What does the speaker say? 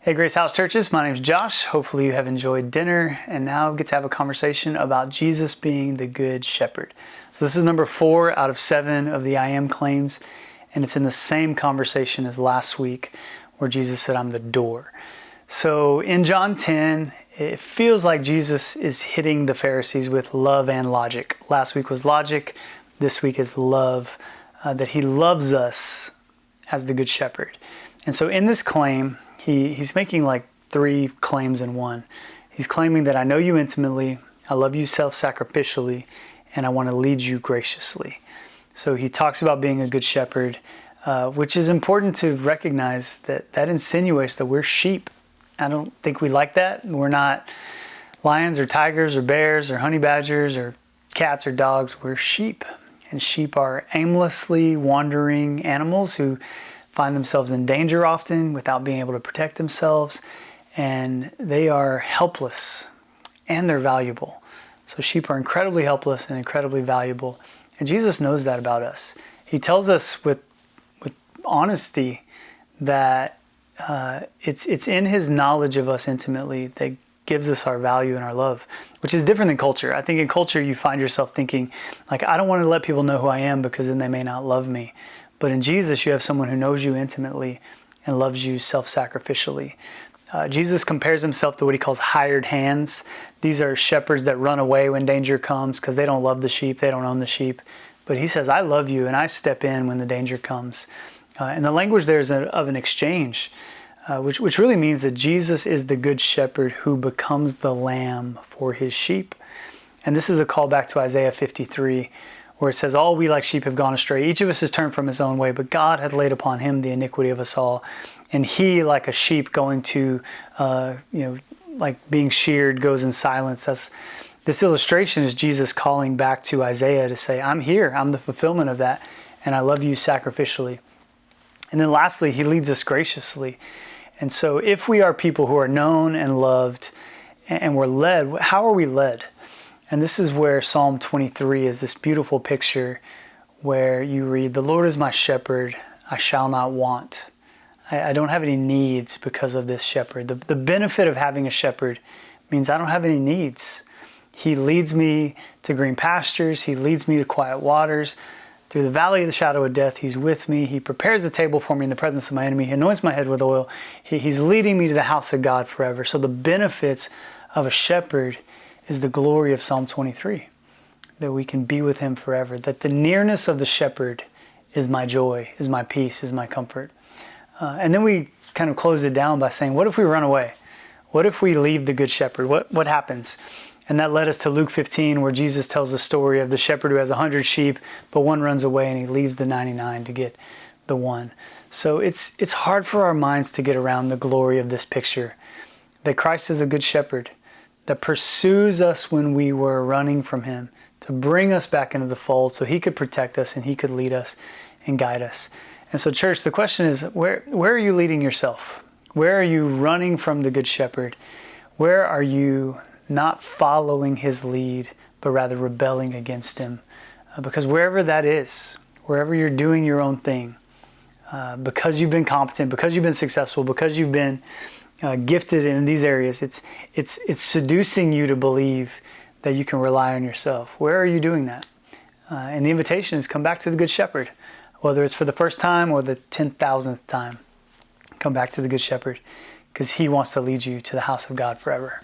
Hey Grace House Churches, my name is Josh. Hopefully you have enjoyed dinner and now get to have a conversation about Jesus being the Good Shepherd. So this is number 4 out of 7 of the I Am claims, and it's in the same conversation as last week where Jesus said, I'm the door. So in John 10, it feels like Jesus is hitting the Pharisees with love and logic. Last week was logic, this week is love, that he loves us as the Good Shepherd. And so in this claim, He's making like 3 claims in one. He's claiming that I know you intimately, I love you self-sacrificially, and I want to lead you graciously. So he talks about being a good shepherd, which is important to recognize that insinuates that we're sheep. I don't think we like that. We're not lions or tigers or bears or honey badgers or cats or dogs. We're sheep. And sheep are aimlessly wandering animals who find themselves in danger often without being able to protect themselves, and they are helpless and they're valuable. So sheep are incredibly helpless and incredibly valuable, and Jesus knows that about us. He tells us with honesty that it's in his knowledge of us intimately that gives us our value and our love, which is different than culture. I think in culture you find yourself thinking, like, I don't want to let people know who I am because then they may not love me. But in Jesus, you have someone who knows you intimately and loves you self-sacrificially. Jesus compares himself to what he calls hired hands. These are shepherds that run away when danger comes because they don't love the sheep, they don't own the sheep. But he says, I love you and I step in when the danger comes. And the language there is of an exchange, which really means that Jesus is the good shepherd who becomes the lamb for his sheep. And this is a callback to Isaiah 53, where it says, all we like sheep have gone astray. Each of us has turned from his own way, but God hath laid upon him the iniquity of us all. And he, like a sheep going to, like being sheared, goes in silence. This illustration is Jesus calling back to Isaiah to say, I'm here, I'm the fulfillment of that, and I love you sacrificially. And then lastly, he leads us graciously. And so if we are people who are known and loved, and we're led, how are we led? And this is where Psalm 23 is this beautiful picture where you read, the Lord is my shepherd, I shall not want. I don't have any needs because of this shepherd. The benefit of having a shepherd means I don't have any needs. He leads me to green pastures. He leads me to quiet waters. Through the valley of the shadow of death, he's with me. He prepares a table for me in the presence of my enemy. He anoints my head with oil. He's leading me to the house of God forever. So the benefits of a shepherd is the glory of Psalm 23, that we can be with him forever, that the nearness of the shepherd is my joy, is my peace, is my comfort. And then we kind of closed it down by saying, what if we run away? What if we leave the good shepherd? What happens? And that led us to Luke 15, where Jesus tells the story of the shepherd who has 100 sheep, but one runs away and he leaves the 99 to get the one. So it's hard for our minds to get around the glory of this picture, that Christ is a good shepherd that pursues us when we were running from him to bring us back into the fold so he could protect us and he could lead us and guide us. And so church, the question is, where are you leading yourself? Where are you running from the good shepherd? Where are you not following his lead, but rather rebelling against him? Because wherever that is, wherever you're doing your own thing, because you've been competent, because you've been successful, because you've been gifted in these areas, it's seducing you to believe that you can rely on yourself. Where are you doing that? And the invitation is come back to the Good Shepherd, whether it's for the first time or the 10,000th time. Come back to the Good Shepherd because he wants to lead you to the house of God forever.